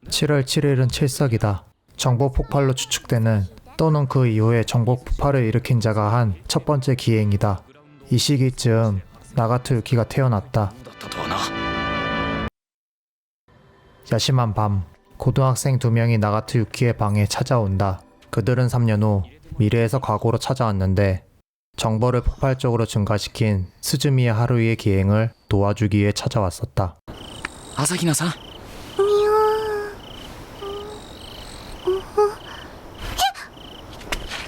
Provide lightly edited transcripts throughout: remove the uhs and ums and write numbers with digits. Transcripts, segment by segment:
7월 7일은 칠석이다. 정복 폭발로 추측되는 또는 그 이후에 정복 폭발을 일으킨 자가 한 첫 번째 기행이다. 이 시기쯤 나가토 유키가 태어났다. 야심한 밤, 고등학생 2명이 나가토 유키의 방에 찾아온다. 그들은 3년 후 미래에서 과거로 찾아왔는데 정보를 폭발적으로 증가시킨 스즈미야 하루이의 기행을 도와주기 위해 찾아왔었다. 아사히나さん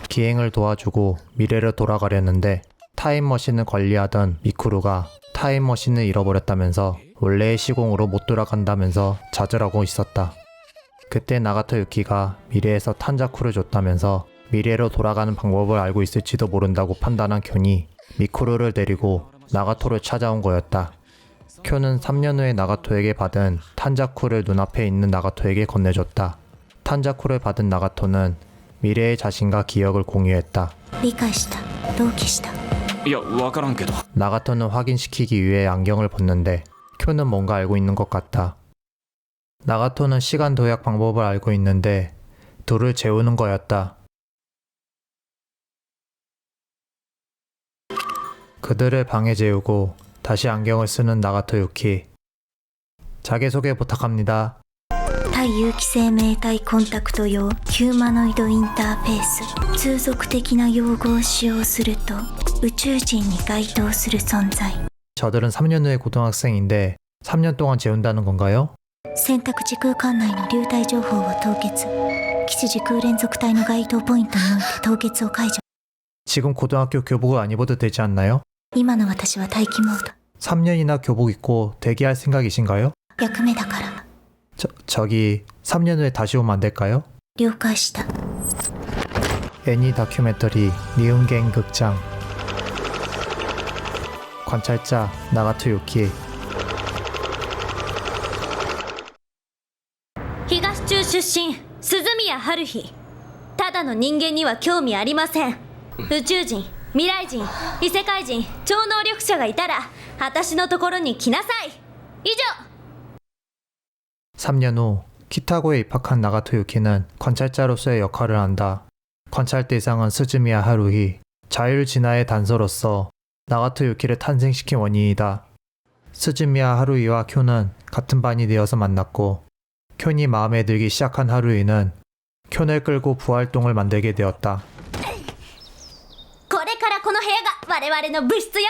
기행을 도와주고 미래로 돌아가려는데 타임머신을 관리하던 미쿠루가 타임머신을 잃어버렸다면서 원래의 시공으로 못 돌아간다면서 좌절하고 있었다. 그때 나가토 유키가 미래에서 탄자쿠를 줬다면서 미래로 돌아가는 방법을 알고 있을지도 모른다고 판단한 쿄니 미쿠루를 데리고 나가토를 찾아온 거였다. 쿄는 3년 후에 나가토에게 받은 탄자쿠를 눈앞에 있는 나가토에게 건네줬다. 탄자쿠를 받은 나가토는 미래의 자신과 기억을 공유했다. 理解した。同期した。いやわからんけど 나가토는 확인시키기 위해 안경을 벗는데 쿄는 뭔가 알고 있는 것 같다. 나가토는 시간 도약 방법을 알고 있는데 둘을 재우는 거였다. 그들을 방에 재우고 다시 안경을 쓰는 나가토 유키. 자기소개 부탁합니다. 対有機生命体コンタクト用ヒューマノイドインターフェース通俗的な用語を使用すると宇宙人に該当する存在 저들은 3년 후의 고등학생인데 3년 동안 재운다는 건가요? 選択時空間内の流体情報を凍結基地時空連続体の該当ポイントにおいて凍結を解除 지금 고등학교 교복을 안 입어도 되지 않나요? 今の私は待機モード 3년이나 교복 입고 대기할 생각이신가요? 役目だから 저기 3년 후에 다시 오면 안 될까요? 了解した 애니 다큐멘터리 니은갱 극장 관찰자 나가토 유키 東中出身鈴宮春日ただの人間には興味ありません宇宙人未来人異世界人超能力者がいたら私のところに来なさい以上 3년 후 키타고에 입학한 나가토 유키는 관찰자로서의 역할을 한다. 관찰 대상은 스즈미야 하루히, 자율 진화의 단서로서 나가토 유키를 탄생시킨 원인이다. 스즈미야 하루이와 쿄는 같은 반이 되어서 만났고 쿄니 마음에 들기 시작한 하루이는 쿄를 끌고 부활동을 만들게 되었다. これからこの部屋が我々の部室よ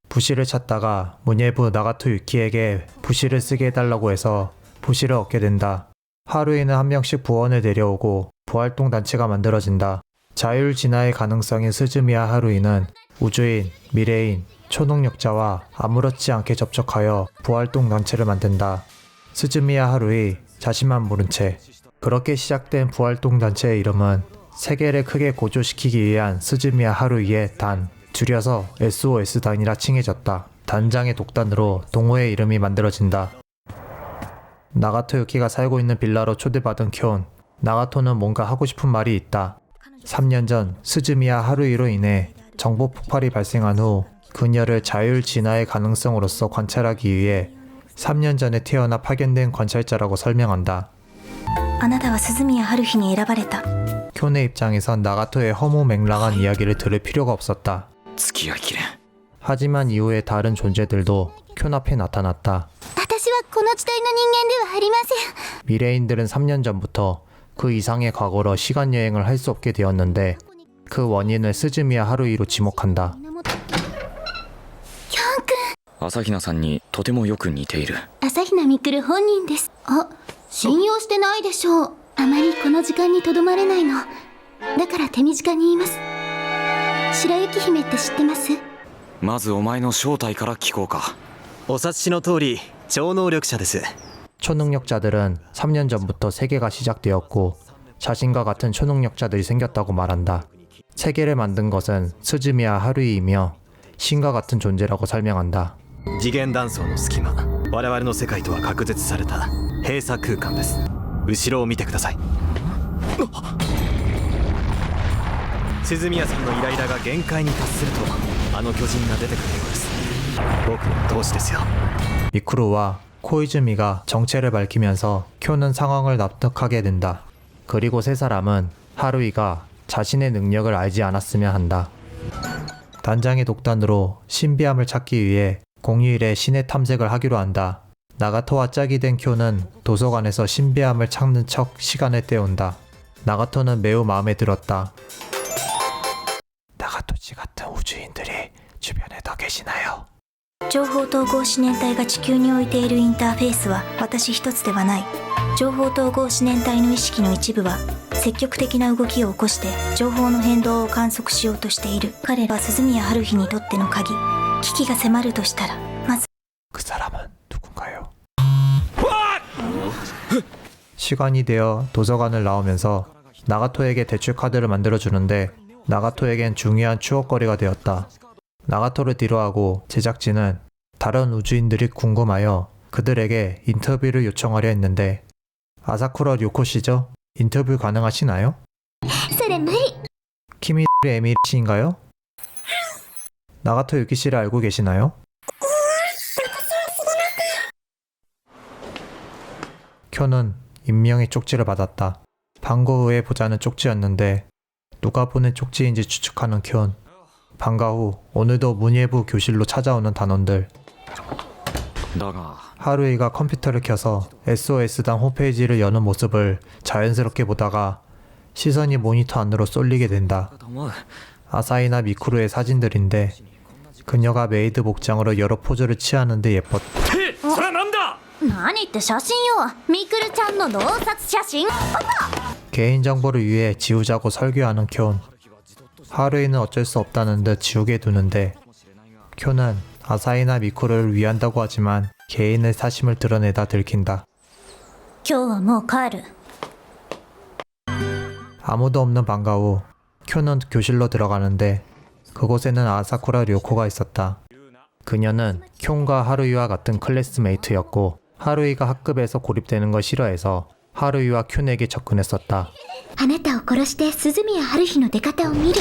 부시를 찾다가 문예부 나가토 유키에게 부시를 쓰게 해달라고 해서 부시를 얻게 된다. 하루이는 한 명씩 부원을 데려오고 부활동 단체가 만들어진다. 자율 진화의 가능성인 스즈미야 하루이는 우주인, 미래인, 초능력자와 아무렇지 않게 접촉하여 부활동 단체를 만든다. 스즈미야 하루이 자신만 모른 채. 그렇게 시작된 부활동 단체의 이름은 세계를 크게 고조시키기 위한 스즈미야 하루이의 단, 줄여서 SOS단이라 칭해졌다. 단장의 독단으로 동호회 이름이 만들어진다. 나가토 유키가 살고 있는 빌라로 초대받은 쿄. 나가토는 뭔가 하고 싶은 말이 있다. 3년 전 스즈미야 하루이로 인해 정보 폭발이 발생한 후 그녀를 자율 진화의 가능성으로서 관찰하기 위해 3년 전에 태어나 파견된 관찰자라고 설명한다. あなたは鈴宮春日に選ばれた 쿄의 입장에선 나가토의 허무맹랑한 이야기를 들을 필요가 없었다. 付き合いきれん 하지만 이후에 다른 존재들도 쿄 앞에 나타났다. 私はこの時代の人間ではありません 미래인들은 3년 전부터 그 이상의 과거로 시간여행을 할 수 없게 되었는데 그 원인을 스즈미야 하루이로 지목한다. キョン君朝比奈さんにとてもよく似ている朝比奈みくる本人ですあ、信用してないでしょうあまりこの時間にとどまれないのだから手短に言います白雪姫って知ってます まずお前の正体から聞こうかお察しの通り超能力者です 초능력자들은 3년 전부터 세계가 시작되었고 자신과 같은 초능력자들이 생겼다고 말한다. 세계를 만든 것은 스즈미야 하루이이며 신과 같은 존재라고 설명한다. 次元断層の隙間我々の世界とは隔絶された閉鎖空間です後ろを見てください鈴宮さんのイライラが限界に達するとあの巨人が出てくるようです僕の同志ですよ 미쿠루와 코이즈미가 정체를 밝히면서 쿄는 상황을 납득하게 된다. 그리고 세 사람은 하루이가 자신의 능력을 알지 않았으면 한다. 단장의 독단으로 신비함을 찾기 위해 공휴일에 시내 탐색을 하기로 한다. 나가토와 짝이 된 쿄는 도서관에서 신비함을 찾는 척 시간을 때운다. 나가토는 매우 마음에 들었다. 나가토씨 같은 우주인들이 주변에 더 계시나요? 情報統合思念体が地球に置いているインターフェースは私一つではない。情報統合思念体の意識の一部は積極的な動きを起こして情報の変動を観測しようとしている。彼は鈴宮春日にとっての鍵。危機が迫るとしたらまず 그 사람은 누군가요? 시간이 되어 도서관을 나오면서 나가토에게 대출 카드를 만들어주는데 나가토에겐 중요한 추억거리가 되었다. 나가토를 뒤로하고 제작진은 다른 우주인들이 궁금하여 그들에게 인터뷰를 요청하려 했는데 아사쿠라 료코씨죠? 인터뷰 가능하시나요? それ無理。 키미리 에미씨인가요? 나가토 유키씨를 알고 계시나요? 쿄는 임명의 쪽지를 받았다. 방과 후에 보자는 쪽지였는데 누가 보낸 쪽지인지 추측하는 쿄는 방과 후 오늘도 문예부 교실로 찾아오는 단원들. だが 하루이가 컴퓨터를 켜서 SOS단 홈페이지를 여는 모습을 자연스럽게 보다가 시선이 모니터 안으로 쏠리게 된다. と思う 아사히나 미쿠루의 사진들인데 그녀가 메이드 복장으로 여러 포즈를 취하는데 예뻤다. それはなんだ何って写真よ。みくるちゃんの洞察写真。 개인정보를 위해 지우자고 설교하는 쿄는 하루이는 어쩔 수 없다는 듯 지우게 두는데 쿄는 아사히나 미쿠루를 위한다고 하지만 개인의 사심을 드러내다 들킨다. 今日はもう帰る。 아무도 없는 방과 후 쿄는 교실로 들어가는데 그곳에는 아사쿠라 료코가 있었다. 그녀는 쿄과 하루이와 같은 클래스메이트였고 하루이가 학급에서 고립되는 걸 싫어해서 하루이와 쿄에게 접근했었다. あなたを殺して鈴宮春日の出方を見る。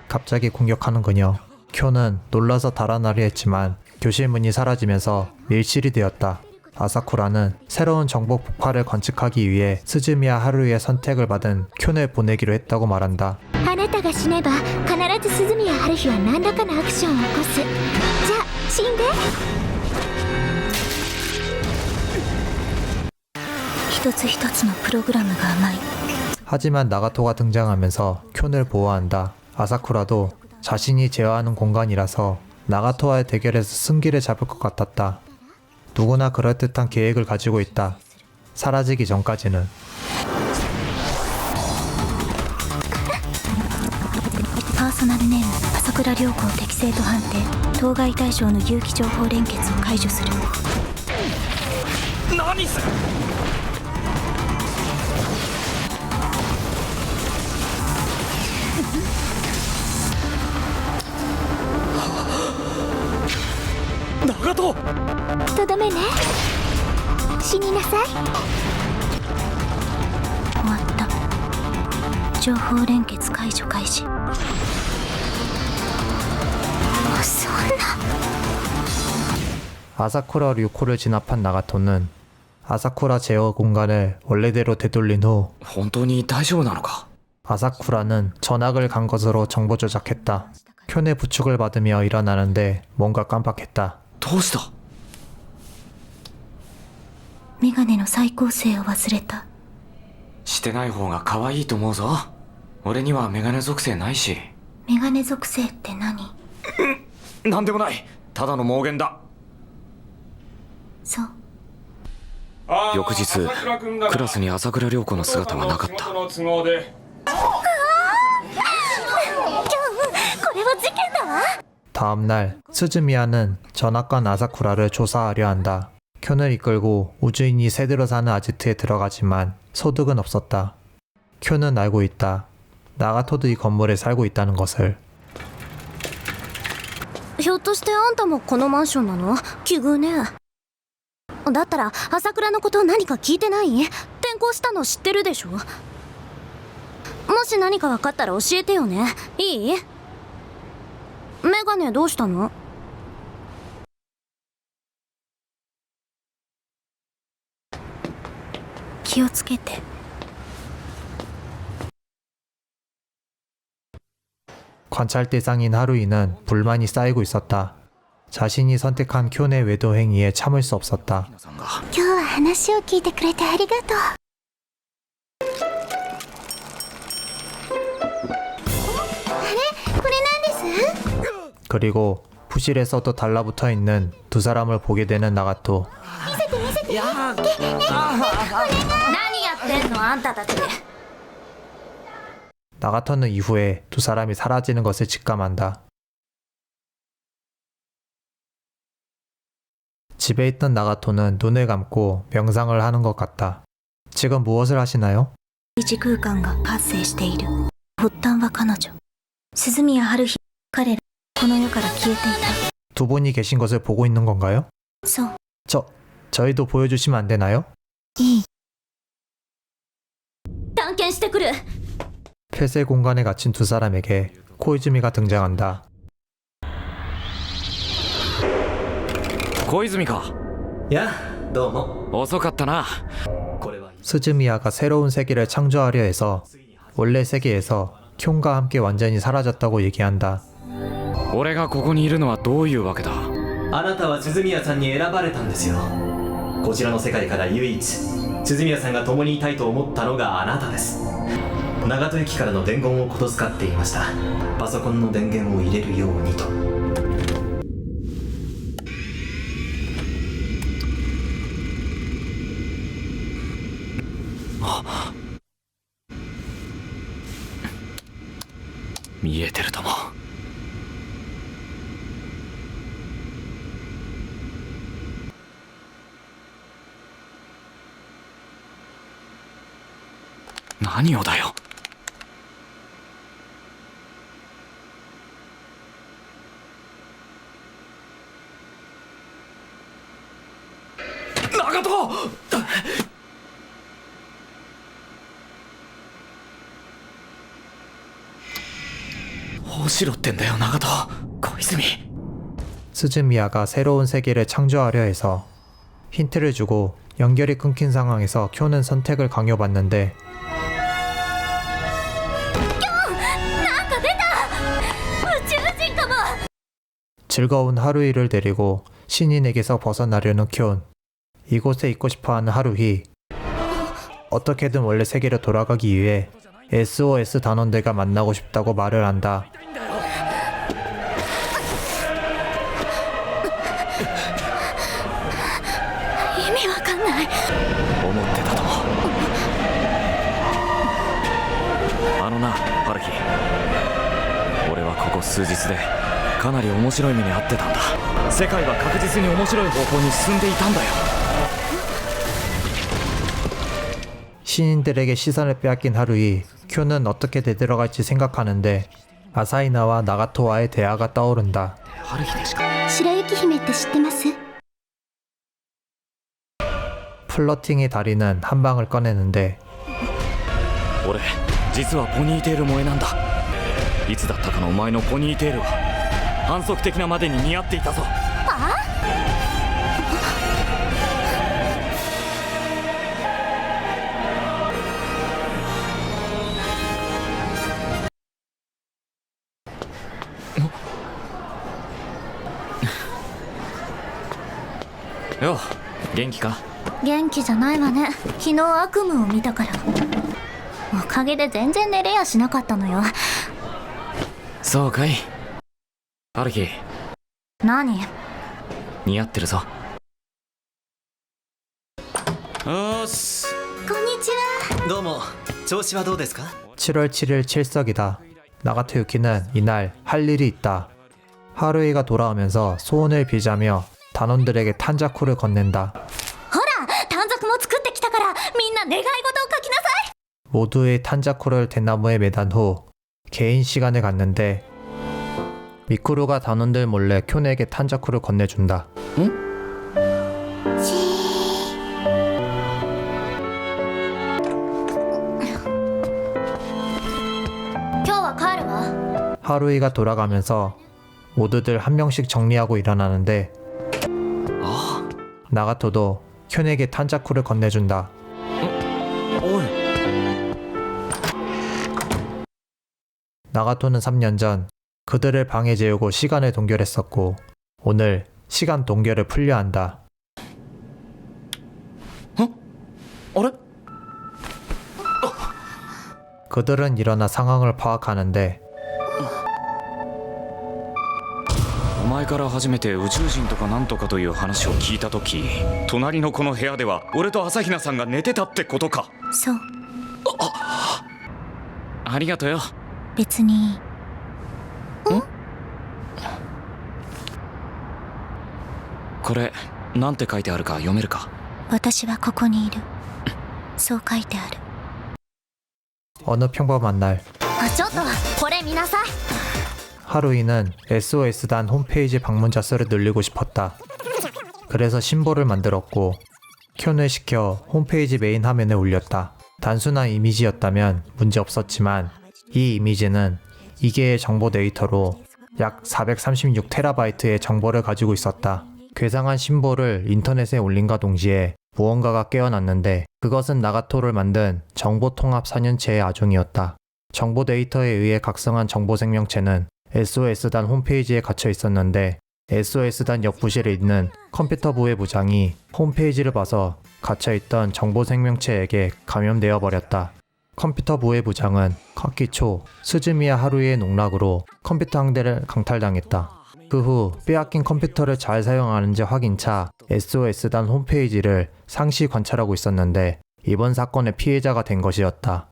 갑자기 공격하는 그녀. 쿄는 놀라서 달아나려 했지만 교실 문이 사라지면서 밀실이 되었다. 아사쿠라는 새로운 정보 폭발을 관측하기 위해 스즈미야 하루이의 선택을 받은 쿄를 보내기로 했다고 말한다. あなたが死ねば必ず鈴宮春日は何らかのアクションを起こす。じゃあ死んで。一つ一つのプログラムが甘い。 하지만 나가토가 등장하면서 쿄를 보호한다. 아사쿠라도 자신이 제어하는 공간이라서 나가토와의 대결에서 승기를 잡을 것 같았다. 누구나 그럴듯한 계획을 가지고 있다. 사라지기 전까지는. パーソナルネーム朝倉涼子を適正と判定。当該対象の有機情報連結を解除する。何する長門とどめね。死になさい。終わった。情報連結解除開始。そんな。 아사쿠라 류코를 진압한 나가토는 아사쿠라 제어 공간을 원래대로 되돌린 후 本当に大丈夫なのか 아사쿠라는 전학을 간 것으로 정보 조작했다. 쿄의 부축을 받으며 일어나는데 뭔가 깜빡했다. どうした メガネの再構成を忘れた。してない方が可愛いと思うぞ俺にはメガネ属性ないしメガネ属性って何？なんでもないただの妄言だそう。翌日クラスに朝倉涼子の姿はなかったこれは事件だわ。 다음날 스즈미야는 전학관 아사쿠라를 조사하려 한다. 쿄를 이끌고 우주인이 새들어 사는 아지트에 들어가지만 소득은 없었다. 쿄는 알고 있다. 나가토도 이 건물에 살고 있다는 것을. ひょっとしてあんたもこのマンションなの？奇遇ね。だったら朝倉のこと何か聞いてない？転校したの知ってるでしょ？もし何か分かったら教えてよね。いい？メガネどうしたの？気をつけて。 관찰 대상인 하루이는 불만이 쌓이고 있었다. 자신이 선택한 쿄네 외도 행위에 참을 수 없었다. さんが今日は話を聞いてくれてありがとう。これなんです？ 그리고 부실에서도 달라붙어 있는 두 사람을 보게 되는 나가토. 何やってんのあんたたち。 나가토는 이후에 두 사람이 사라지는 것을 직감한다. 집에 있던 나가토는 눈을 감고 명상을 하는 것 같다. 지금 무엇을 하시나요? 一空間が発生している。発端は彼女鈴宮春日。彼らこの世から消えていた。 두 분이 계신 것을 보고 있는 건가요? そう。 저희도 보여주시면 안 되나요? いい。探検してくる。 폐쇄 공간에 갇힌 두 사람에게 코이즈미가 등장한다. 小泉か。やどうも。遅かったな。これは 스즈미야가 새로운 세계를 창조하려 해서 원래 세계에서 쿄가 함께 완전히 사라졌다고 얘기한다. 俺がここにいるのはどういうわけだ。あなたは鈴宮さんに選ばれたんですよ。こちらの世界から唯一鈴宮さんが共にいたいと思ったのがあなたです。長門駅からの伝言をことづかっていました。パソコンの電源を入れるようにと。見えてるとも。何をだよ。長門。どうしろってんだよ長門。小泉。 스즈미야가 새로운 세계를 창조하려 해서 힌트를 주고 연결이 끊긴 상황에서 쿄는 선택을 강요받는데 즐거운 하루이를 데리고 신인에게서 벗어나려는 쿄. 이곳에 있고 싶어하는 하루이. 어떻게든 원래 세계로 돌아가기 위해 SOS 단원들과 만나고 싶다고 말을 한다. 意味わかんない。思ってたとも。あのな春日、俺はここ数日でかなり面白い目に遭ってたんだ。世界は確実に面白い方向に進んでいたんだよ。 신인들에게 시선을 빼앗긴 하루이, 큐는 어떻게 되돌아갈지 생각하는데 아사히나와 나가토와의 대화가 떠오른다. 春日でしか。白雪姫って知ってます？ 플러팅의 달인은 한 방을 꺼내는데 俺実はポニーテール萌えなんだ。いつだったかのお前のポニーテールは反則的なまでに似合っていたぞ。よう元気か。元気じゃないわね。昨日悪夢を見たから。おかげで全然寝れやしなかったのよ。そうかい。春日何？似合ってるぞ。よーし。こんにちは。どうも。調子はどうですか？ 7월 7일 칠석이다. 나가토 유키는 이날 할 일이 있다. 하루이가 돌아오면서 소원을 비자며 단원들에게 탄자쿠를 건넨다. ほら、短冊も作ってきたから、みんな願い事を書きなさい。 모두의 탄자쿠를 대나무에 매단 후 개인 시간을 갖는데 미쿠루가 단원들 몰래 쿄네에게 탄자쿠를 건네준다. 今日は帰るわ。 하루이가 돌아가면서 모두들 한 명씩 정리하고 일어나는데 나가토도 쿄네에게 탄자쿠를 건네준다. おい 나가토는 3년 전 그들을 방에 재우고 시간을 동결했었고 오늘 시간 동결을 풀려 한다. あれ 그들은 일어나 상황을 파악하는데 お前から初めて宇宙人とかなんとかという話を聞いた時、隣のこの部屋では俺と朝比奈さんが寝てたってことか。そう。ありがとうよ。別に。これなんて書いてあるか読めるか。私はここにいる。そう書いてある。 어느 평범한 날 ちょっとこれ見なさい。 하루이는 SOS단 홈페이지 방문자 수를 늘리고 싶었다. 그래서 심볼을 만들었고 켠을 시켜 홈페이지 메인 화면에 올렸다. 단순한 이미지였다면 문제 없었지만 이 이미지는 2개의 정보 데이터로 약 436TB의 정보를 가지고 있었다. 괴상한 심볼을 인터넷에 올린과 동시에 무언가가 깨어났는데 그것은 나가토를 만든 정보통합 4년체의 아종이었다. 정보 데이터에 의해 각성한 정보 생명체는 SOS단 홈페이지에 갇혀 있었는데 SOS단 옆 부실에 있는 컴퓨터 부의 부장이 홈페이지를 봐서 갇혀있던 정보 생명체에게 감염되어 버렸다. 컴퓨터 부의 부장은 카키초, 스즈미야 하루이의 농락으로 컴퓨터 항대를 강탈당했다. 그 후 빼앗긴 컴퓨터를 잘 사용하는지 확인차 SOS단 홈페이지를 상시 관찰하고 있었는데 이번 사건의 피해자가 된 것이었다.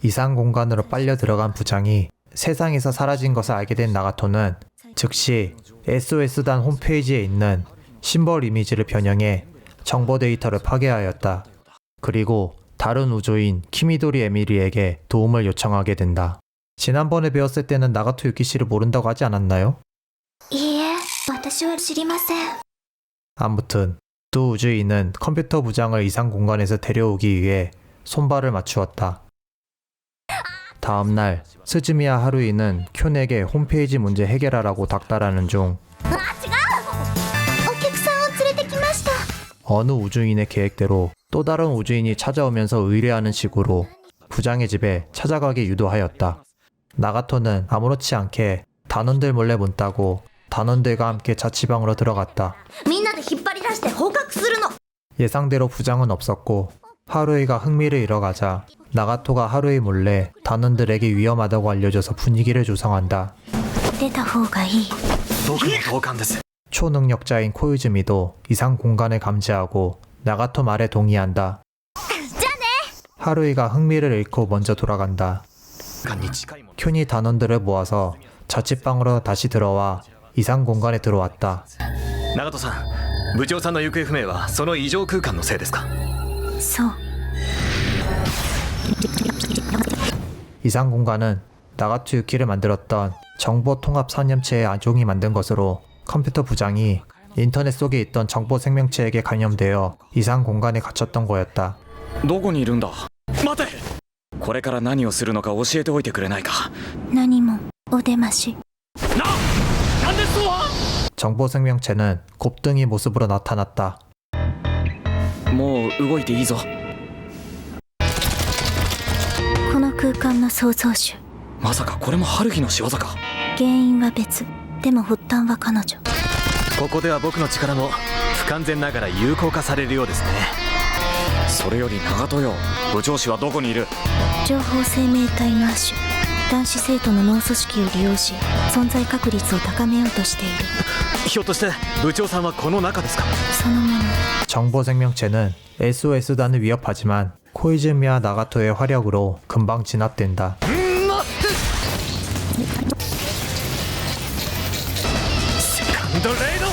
이상 공간으로 빨려 들어간 부장이 세상에서 사라진 것을 알게 된 나가토는 즉시 SOS단 홈페이지에 있는 심벌 이미지를 변형해 정보 데이터를 파괴하였다. 그리고 다른 우주인 키미도리 에미리에게 도움을 요청하게 된다. 지난번에 배웠을 때는 나가토 유키씨를 모른다고 하지 않았나요? いいえ、私は知りません。 아무튼 두 우주인은 컴퓨터 부장을 이상 공간에서 데려오기 위해 손발을 맞추었다. 다음날 스즈미야 하루이는 쿄에게 홈페이지 문제 해결하라고 닥달하는 중 お客さんを連れてきました。 어느 우주인의 계획대로 또 다른 우주인이 찾아오면서 의뢰하는 식으로 부장의 집에 찾아가게 유도하였다. 나가토는 아무렇지 않게 단원들 몰래 문 따고 단원들과 함께 자취방으로 들어갔다. みんなで引っ張り出して捕獲するの。 예상대로 부장은 없었고 하루이가 흥미를 잃어가자 나가토가 하루이 몰래 단원들에게 위험하다고 알려줘서 분위기를 조성한다. 出た方がいい。僕の同感です。 초능력자인 코이즈미도 이상 공간을 감지하고 나가토 말에 동의한다. 하루이가 흥미를 잃고 먼저 돌아간다. に近いもの 큐니 단원들을 모아서 자취방으로 다시 들어와 이상 공간에 들어왔다. 長戸さん、部長さんの行方不明はその異常空間のせいですか？そう。 이상 공간은 나가토 유키를 만들었던 정보 통합 산염체의 아종이 만든 것으로 컴퓨터 부장이 인터넷 속에 있던 정보 생명체에게 감염되어 이상 공간에 갇혔던 거였다. どこにいるんだ。待て。これから何をするのか教えておいてくれないか。何もお出まし。なんですわ。 정보 생명체는 곱등이 모습으로 나타났다. もう動いていいぞ。この空間の創造主。まさかこれも春日の仕業か。原因は別。でも発端は彼女。ここでは僕の力も不完全ながら有効化されるようですね。それより長門よ、部長氏はどこにいる？情報生命体の亜種。男子生徒の脳組織を利用し存在確率を高めようとしている。ひょっとして部長さんはこの中ですか？そのもの。 정보 생명체는 SOS단을 위협하지만 코이즈미와 나가토의 화력으로 금방 진압된다. 세컨드 레이더!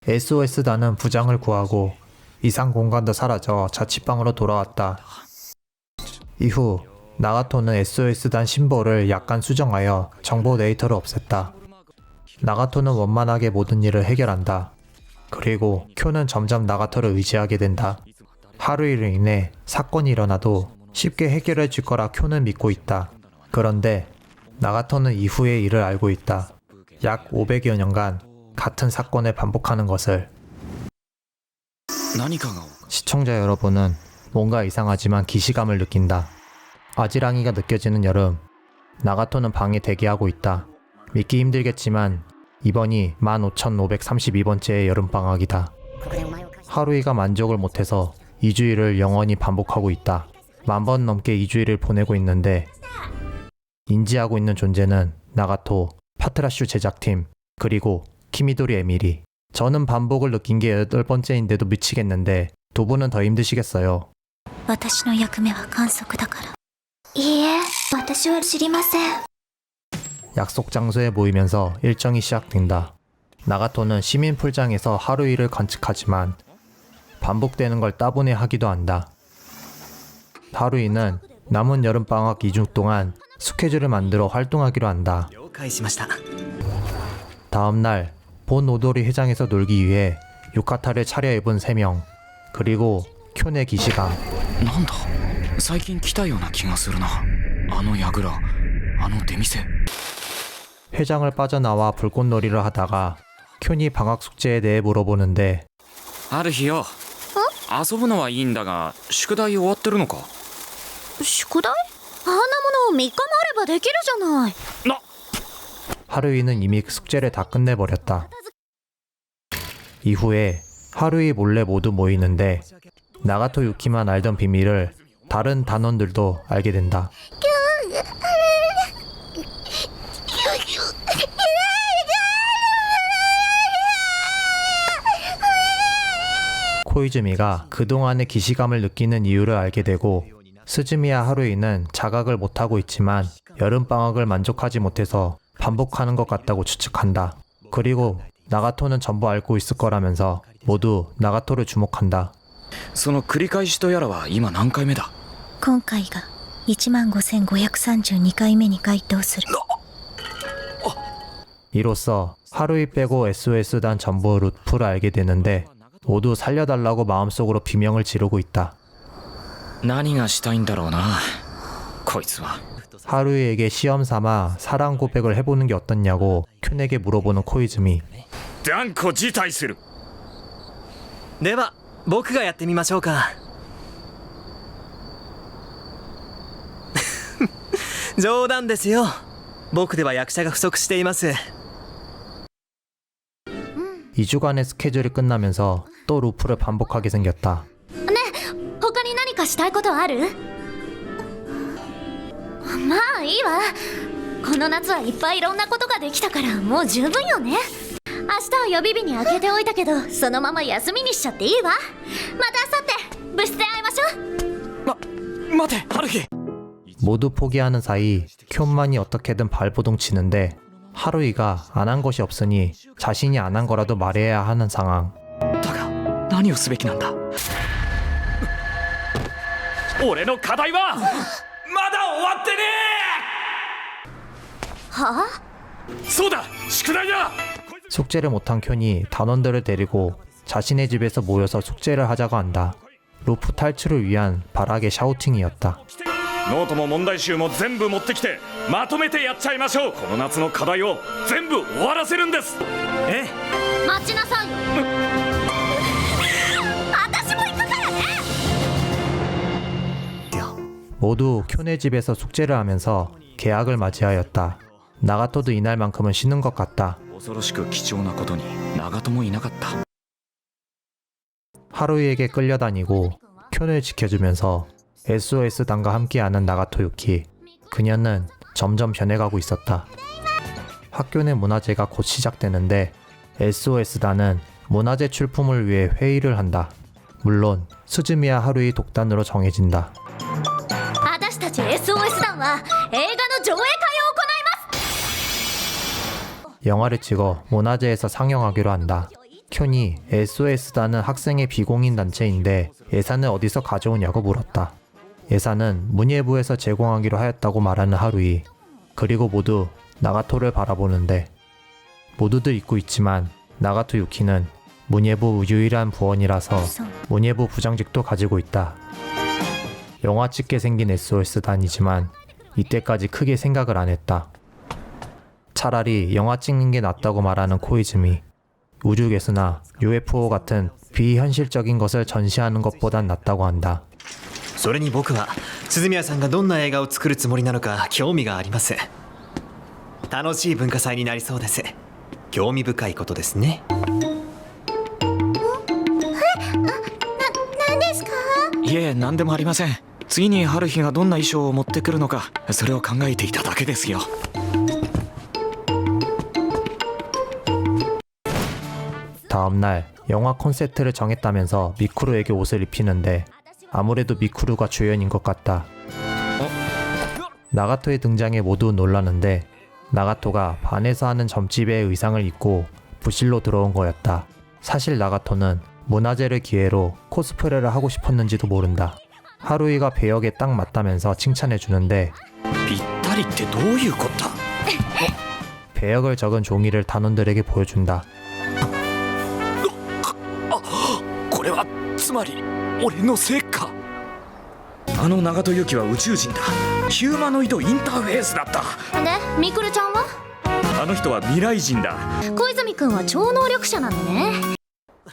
SOS단은 부장을 구하고 이상 공간도 사라져 자취방으로 돌아왔다. 이후 나가토는 SOS단 심볼을 약간 수정하여 정보 데이터를 없앴다. 나가토는 원만하게 모든 일을 해결한다. 그리고 쿄는 점점 나가토를 의지하게 된다. 하루이로 인해 사건이 일어나도 쉽게 해결해 줄 거라 쿄는 믿고 있다. 그런데 나가토는 이후의 일을 알고 있다. 약 500여 년간 같은 사건을 반복하는 것을 何かが 시청자 여러분은 뭔가 이상하지만 기시감을 느낀다. 아지랑이가 느껴지는 여름. 나가토는 방에 대기하고 있다. 믿기 힘들겠지만 이번이 15,532번째의 여름방학이다. 하루이가 만족을 못해서 2주일을 영원히 반복하고 있다. 10,000번 넘게 2주일을 보내고 있는데 인지하고 있는 존재는 나가토, 파트라슈 제작팀, 그리고 키미도리 에미리. 저는 반복을 느낀 게 8번째인데도 미치겠는데 두 분은 더 힘드시겠어요. 私の役目は観測だから。いいえ、私は知りません。 약속 장소에 모이면서 일정이 시작된다. 나가토는 시민 풀장에서 하루이를 관측하지만 반복되는 걸 따분해 하기도 한다. 하루이는 남은 여름방학 2주 동안 스케줄을 만들어 활동하기로 한다. 了解しました。 다음날 본 오도리 회장에서 놀기 위해 유카타를 차려입은 3명 그리고 쿄네 기시감 なんだ最近来たような気がするなあの櫓あの出店 회장을 빠져나와 불꽃놀이를 하다가 쿄니 방학 숙제에 대해 물어보는데 ある日よ遊ぶのはいいんだが宿題終わってるのか宿題あんなもの3日もあればできるじゃない。 하루이는 이미 숙제를 다 끝내버렸다. 이후에 하루이 몰래 모두 모이는데 나가토 유키만 알던 비밀을 다른 단원들도 알게 된다. 코이즈미가 그동안의 기시감을 느끼는 이유를 알게 되고 스즈미와 하루이는 자각을 못하고 있지만 여름방학을 만족하지 못해서 반복하는 것 같다고 추측한다. 그리고 나가토는 전부 알고 있을 거라면서 모두 나가토를 주목한다. その繰り返しとやらは今何回目だ今回が15,532回目に該当する。 이로써 하루이 빼고 SOS단 전부 루프를 알게 되는데 모두 살려달라고 마음속으로 비명을 지르고 있다. 何がしたいんだろうなこいつは 하루이에게 시험 삼아 사랑 고백을 해보는 게 어떻냐고 큐에게 물어보는 코이즈미. 断固辞退するでは僕がやってみましょうか。冗談ですよ。僕では役者が不足しています。 2주간의 스케줄이 끝나면서 또 루프를 반복하게 생겼다. 他に何かしたいことある？まあいいわ。この夏はいっぱいいろんなことができたからもう十分よね。明日は予備日に開けておいたけどそのまま休みにしちゃっていいわ。また明後日部室で会いましょう。待て春日 모두 포기하는 사이 쿄만이 어떻게든 발버둥 치는데 하루이가 안 한 것이 없으니 자신이 안 한 거라도 말해야 하는 상황. だが何をすべきなんだ俺の課題はまだ終わってねはあ？えそうだ宿題だ 숙제를 못한 쿄니 단원들을 데리고 자신의 집에서 모여서 숙제를 하자고 한다. 루프 탈출을 위한 발악의 샤우팅이었다. ノートも問題集も全部持ってきてまとめてやっちゃいましょうこの夏の課題を全部終わらせるんですええ。待ちなさいよ。私も行くからね。 모두 쿄네 집에서 숙제를 하면서 개학을 맞이하였다. 나가토도 이날만큼은 쉬는 것 같다. 恐ろしく貴重なことに長友いなかった 하루이에게 끌려다니고 쿄네를 지켜주면서 SOS단과 함께하는 나가토 유키. 그녀는 점점 변해가고 있었다. 학교 내 문화제가 곧 시작되는데 SOS단은 문화제 출품을 위해 회의를 한다. 물론 스즈미와 하루이 독단으로 정해진다. 私たち SOS 団は映画の上映会を行います。 영화를 찍어 문화제에서 상영하기로 한다. 쿄니 SOS단은 학생의 비공인 단체인데 예산을 어디서 가져오냐고 물었다. 예산은 문예부에서 제공하기로 하였다고 말하는 하루이. 그리고 모두 나가토를 바라보는데 모두들 잊고 있지만 나가토 유키는 문예부 유일한 부원이라서 문예부 부장직도 가지고 있다. 영화 찍게 생긴 SOS단이지만 이때까지 크게 생각을 안 했다. 차라리 영화 찍는 게 낫다고 말하는 코이즈미. 우주개수나 UFO 같은 비현실적인 것을 전시하는 것보단 낫다고 한다. それに僕は鈴宮さんがどんな映画を作るつもりなのか興味があります。楽しい文化祭になりそうです。興味深いことですね。何ですか？いえ何でもありません。次に春日がどんな衣装を持ってくるのかそれを考えていただけですよ。 다음날 영화 콘셉트를 정했다면서 미쿠루에게 옷을 입히는데 아무래도 미쿠루가 주연인 것 같다. 나가토의 등장에 모두 놀라는데 나가토가 반에서 하는 점집의 의상을 입고 부실로 들어온 거였다. 사실 나가토는 문화제를 기회로 코스프레를 하고 싶었는지도 모른다. 하루이가 배역에 딱 맞다면서 칭찬해주는데 ぴったりってどういうこと？ 배역을 적은 종이를 단원들에게 보여준다. これはつまり俺のせいか。あの長門由紀は宇宙人だ。ヒューマノイドインターフェースだった。でミクルちゃんは？あの人は未来人だ。小泉君は超能力者なのね。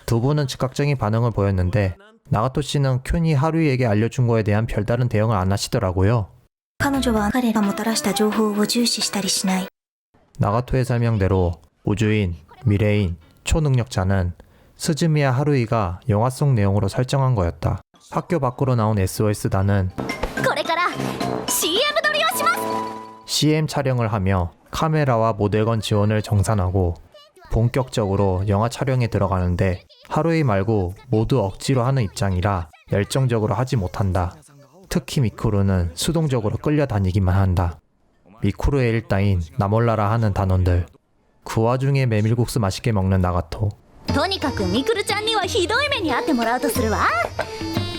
두 분은 즉각적인 반응을 보였는데 나가토 씨는 큐니 하루이에게 알려준 거에 대한 별다른 대응을 안 하시더라고요. 彼女は彼がもたらした情報を重視したりしない。 나가토의 설명대로 우주인, 미래인, 초능력자는 스즈미야 하루이가 영화 속 내용으로 설정한 거였다. 학교 밖으로 나온 SOS단은 これから CM 撮りをします。 CM 촬영을 하며 카메라와 모델건 지원을 정산하고 본격적으로 영화 촬영에 들어가는데 하루이 말고 모두 억지로 하는 입장이라 열정적으로 하지 못한다. 특히 미쿠루는 수동적으로 끌려다니기만 한다. 미쿠루의 일당인 나몰라라 하는 단원들. 그 와중에 메밀국수 맛있게 먹는 나가토. とにかくミクルちゃんにはひどい目に遭ってもらうとするわ。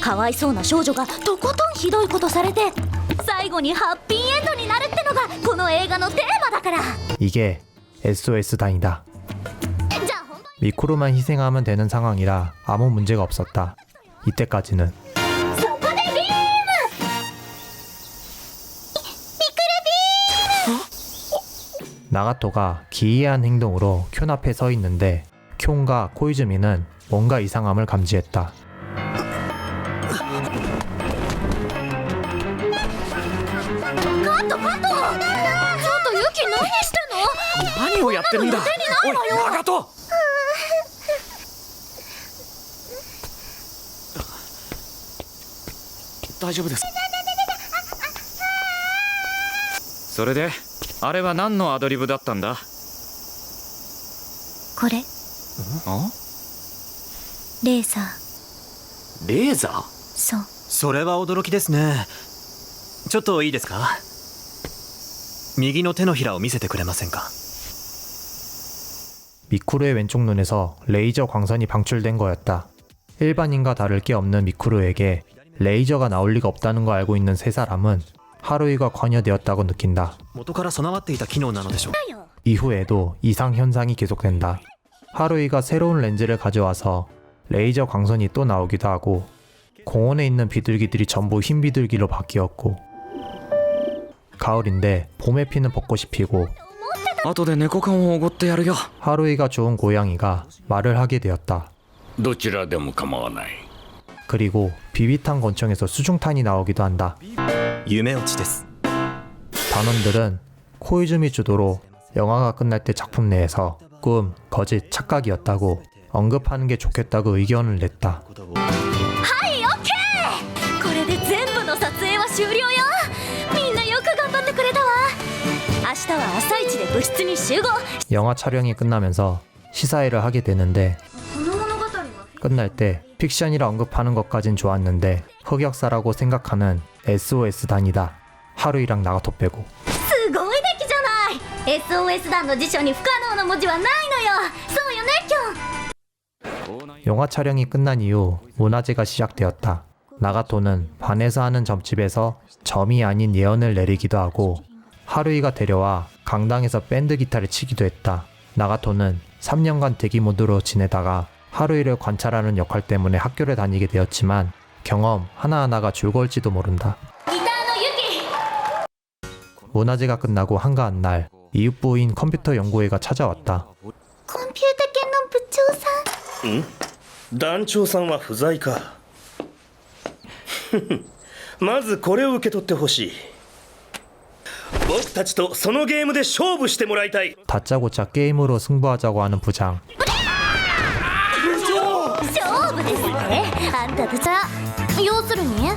かわいそうな少女がとことんひどいことされて最後にハッピーエンドになるってのがこの映画のテーマだから。 이게 SOS단이다. じゃあ本番 미쿠루만 희생하면 되는 상황이라 아무 문제가 없었다. 이때까지는. そこでビーム。 나가토가 기이한 행동으로 쿄 앞에 서 있는데 쿄가 코이즈미는 뭔가 이상함을 감지했다. カットカット。ちょっとユキ何してんの？何をやってるんだ。おい長門。大丈夫です。それであれは何のアドリブだったんだ？これあ？レーザー。レーザー？そう。それは驚きですね。ちょっといいですか？右の手のひらを見せてくれませんか？ 미쿠루의 왼쪽 눈에서 레이저 광선이 방출된 거였다. 일반인과 다를 게 없는 미쿠루에게 레이저가 나올 리가 없다는 거 알고 있는 세 사람은 하루이가 관여되었다고 느낀다. 元から備わっていた機能なのでしょう。 이후에도 이상 현상이 계속된다. 하루이가 새로운 렌즈를 가져와서 레이저 광선이 또 나오기도 하고 공원에 있는 비둘기들이 전부 흰 비둘기로 바뀌었고 가을인데 봄에 피는 벚꽃이 피고 後で猫缶をおごってやるよ。 하루이가 좋은 고양이가 말을 하게 되었다. どちらでも構わない。 그리고 비비탄 권총에서 수중탄이 나오기도 한다. 夢落ちです。 단원들은 코이즈미 주도로 영화가 끝날 때 작품 내에서 꿈, 거짓, 착각이었다고 언급하는 게 좋겠다고 의견을 냈다. はいオッケー。これで全部の撮影は終了よ。みんなよく頑張ってくれたわ。明日は朝一で部室に集合。 영화 촬영이 끝나면서 시사회를 하게 되는데 끝날 때 픽션이라 언급하는 것까진 좋았는데 흑역사라고 생각하는 SOS단이다. 하루이랑 나가토 빼고. すごい出来じゃない。 SOS 団の辞書に不可能な文字はないのよ。そうよねキョン。 영화 촬영이 끝난 이후 문화제가 시작되었다. 나가토는 반에서 하는 점집에서 점이 아닌 예언을 내리기도 하고 하루이가 데려와 강당에서 밴드 기타를 치기도 했다. 나가토는 3년간 대기 모드로 지내다가 하루이를 관찰하는 역할 때문에 학교를 다니게 되었지만 경험 하나하나가 즐거울지도 모른다. 문화제가 끝나고 한가한 날 이웃 부인 컴퓨터 연구회가 찾아왔다. コンピュータ系の部長さん。団長さんは不在かまずこれを受け取ってほしい。僕たちとそのゲームで勝負してもらいたい。 다짜고짜 게임으로 승부하자고 하는 부장. 勝負ですってあんたとさ。要するに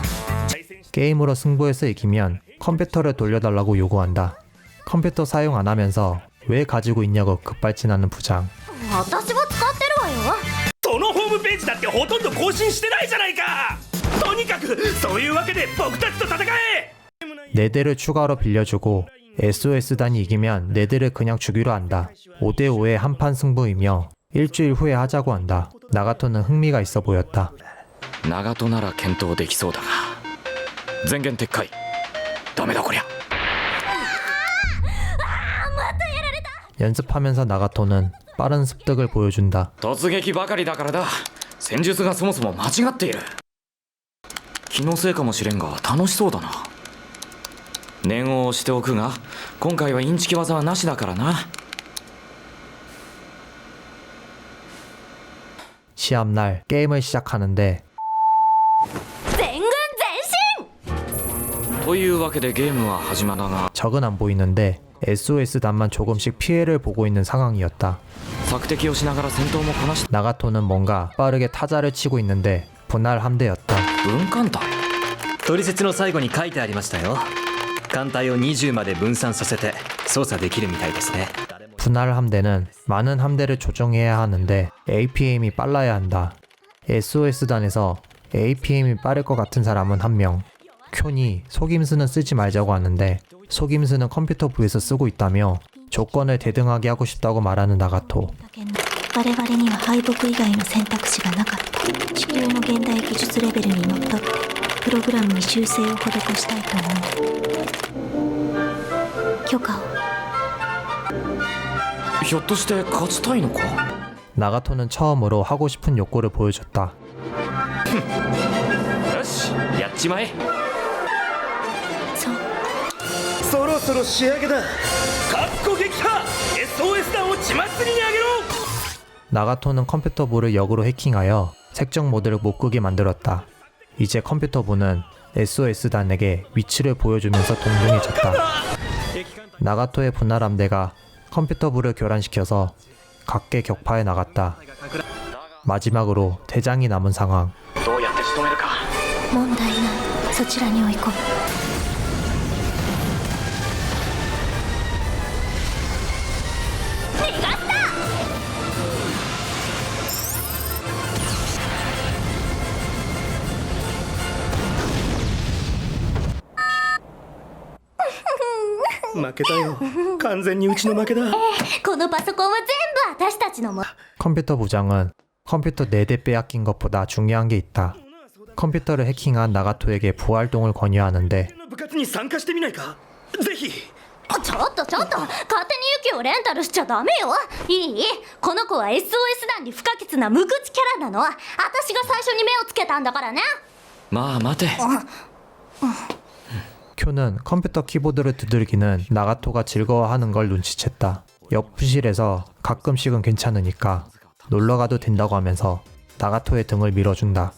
게임으로 승부해서 이기면 컴퓨터를 돌려달라고 요구한다. 컴퓨터 사용 안 하면서 왜 가지고 있냐고 급발진하는 부장. 私は使ってるわよ。そのホームページだってほとんど更新してないじゃないか。とにかくそういうわけで僕たちと戦え。 네대를 추가로 빌려주고 SOS단이 이기면 네대를 그냥 주기로 한다. 5대5의 한판 승부이며 일주일 후에 하자고 한다. 나가토는 흥미가 있어 보였다. 長門なら検討できそうだが前言撤回ダメだこりゃ 연습하면서 나가토는 빠른 습득을 보여준다. 突撃ばかりだからだ戦術がそもそも間違っている気のせいかもしれんが楽しそうだな念を押しておくが今回はインチキ技はなしだからな 시합날 게임을 시작하는데 全軍前進というわけでゲームは始まだが 적은 안 보이는데 SOS단만 조금씩 피해를 보고 있는 상황이었다. 索敵をしながら戦闘もこなし 나가토는 뭔가 빠르게 타자를 치고 있는데 분할 함대였다. 分艦隊取説の最後に書いてありましたよ。艦隊を20まで分散させて操作できるみたいですね。 분할 함대는 많은 함대를 조정해야 하는데 APM이 빨라야 한다. SOS단에서 APM이 빠를 것 같은 사람은 한 명. 쿄니 속임수는 쓰지 말자고 하는데 속임수는 컴퓨터 부에서 쓰고 있다며 조건을 대등하게 하고 싶다고 말하는 나가토. 我々には敗北以外の選択肢がなかった。地球の現代技術レベルにのっとってプログラムに修正を施したいと思う。許可を。ひょっとして勝ちたいのか 나가토는 처음으로 하고 싶은 욕구를 보여줬다. よしやっちまえそう。そろそろ仕上げだ。かっこ撃破 SOS 弾を血祭りにあげろ。 나가토는 컴퓨터부를 역으로 해킹하여 색적 모드를 못 끄게 만들었다. 이제 컴퓨터부는 SOS단에게 위치를 보여주면서 동등해졌다. 나가토의 분할 함대가 컴퓨터부를 교란시켜서 각계 격파에 나갔다. 마지막으로 대장이 남은 상황. どうやって仕留めるか問題ない。そちらに追い込む。負けたよ。完全にうちの負けだ。このパソコンは全部私たちのも 컴퓨터 부장은 컴퓨터 4대 빼앗긴 것보다 중요한 게 있다. 컴퓨터를 해킹한 나가토에게 부활동을 권유하는데 部活に参加してみないか。ぜひ。ちょっと勝手にユキをレンタルしちゃダメよいいこの子は SOS 団に不可欠な無口キャラなの私が最初に目をつけたんだからねまあ待て 쿄는 컴퓨터 키보드를 두들기는 나가토가 즐거워하는 걸 눈치챘다. 옆 부실에서 가끔씩은 괜찮으니까 놀러가도 된다고 하면서 나가토의 등을 밀어준다.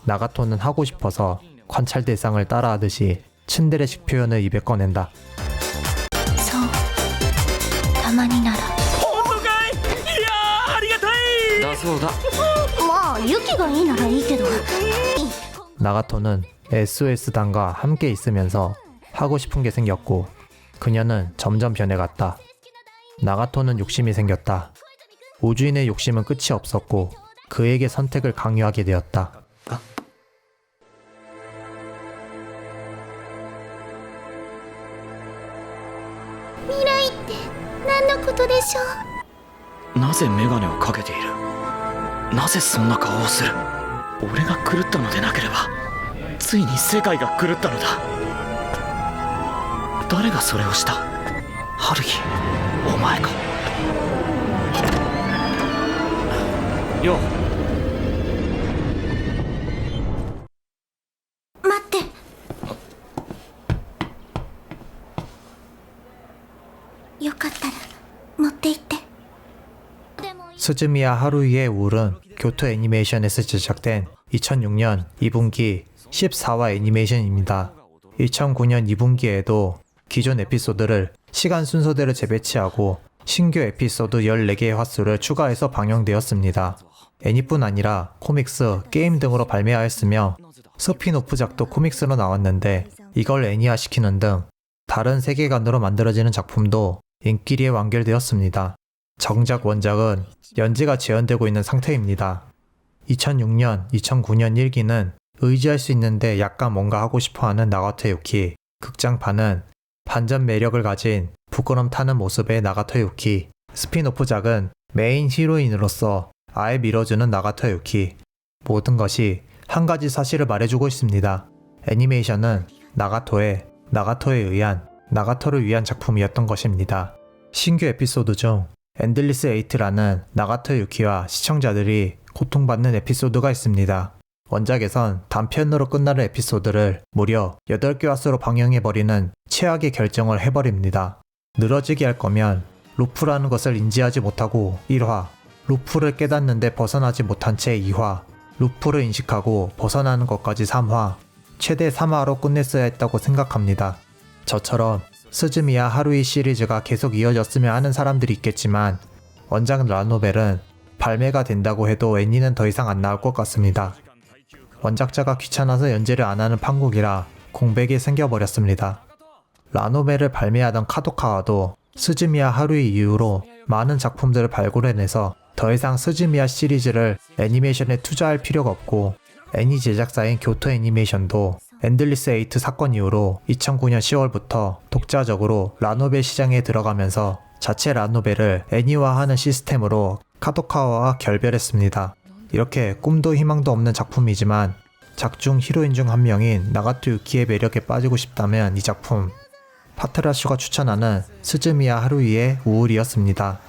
나가토는 하고 싶어서 관찰 대상을 따라하듯이 츤데레식 표현을 입에 꺼낸다. そう。たまになら。本当かい。いやーありがたい。だそうだまあユキがいいならいいけど。 나가토는 SOS단과 함께 있으면서 하고 싶은 게 생겼고 그녀는 점점 변해갔다. 나가토는 욕심이 생겼다. 우주인의 욕심은 끝이 없었고 그에게 선택을 강요하게 되었다. 未来って何のことでしょう。なぜメガネをかけているなぜそんな顔をする俺が狂ったのでなければついに世界が狂ったのだ誰がそれをした春日お前かよ待って。よかった 스즈미야 하루이의 우울은 교토 애니메이션에서 제작된 2006년 2분기 14화 애니메이션입니다. 2009년 2분기에도 기존 에피소드를 시간 순서대로 재배치하고 신규 에피소드 14개의 화수를 추가해서 방영되었습니다. 애니뿐 아니라 코믹스, 게임 등으로 발매하였으며 스피노프작도 코믹스로 나왔는데 이걸 애니화시키는 등 다른 세계관으로 만들어지는 작품도 인기리에 완결되었습니다. 정작 원작은 연재가 지연되고 있는 상태입니다. 2006년, 2009년 1기는 의지할 수 있는데 약간 뭔가 하고 싶어하는 나가토 유키, 극장판은 반전 매력을 가진 부끄럼 타는 모습의 나가토 유키, 스피노프작은 메인 히로인으로서 아예 밀어주는 나가토 유키. 모든 것이 한 가지 사실을 말해주고 있습니다. 애니메이션은 나가토에 나가토를 위한 작품이었던 것입니다. 신규 에피소드 중 엔들리스 에이트라는 나가토 유키와 시청자들이 고통받는 에피소드가 있습니다. 원작에선 단편으로 끝나는 에피소드를 무려 8개 화수로 방영해버리는 최악의 결정을 해버립니다. 늘어지게 할 거면 루프라는 것을 인지하지 못하고 1화, 루프를 깨닫는데 벗어나지 못한 채 2화, 루프를 인식하고 벗어나는 것까지 3화, 최대 3화로 끝냈어야 했다고 생각합니다. 저처럼 스즈미야 하루이 시리즈가 계속 이어졌으면 하는 사람들이 있겠지만 원작 라노벨은 발매가 된다고 해도 애니는 더 이상 안 나올 것 같습니다. 원작자가 귀찮아서 연재를 안 하는 판국이라 공백이 생겨버렸습니다. 라노벨을 발매하던 카도카와도 스즈미야 하루이 이후로 많은 작품들을 발굴해내서 더 이상 스즈미야 시리즈를 애니메이션에 투자할 필요가 없고 애니 제작사인 교토 애니메이션도 엔들리스 에이트 사건 이후로 2009년 10월부터 독자적으로 라노벨 시장에 들어가면서 자체 라노벨을 애니화하는 시스템으로 카도카와와 결별했습니다. 이렇게 꿈도 희망도 없는 작품이지만 작중 히로인 중 한 명인 나가토 유키의 매력에 빠지고 싶다면 이 작품 파트라슈가 추천하는 스즈미야 하루이의 우울이었습니다.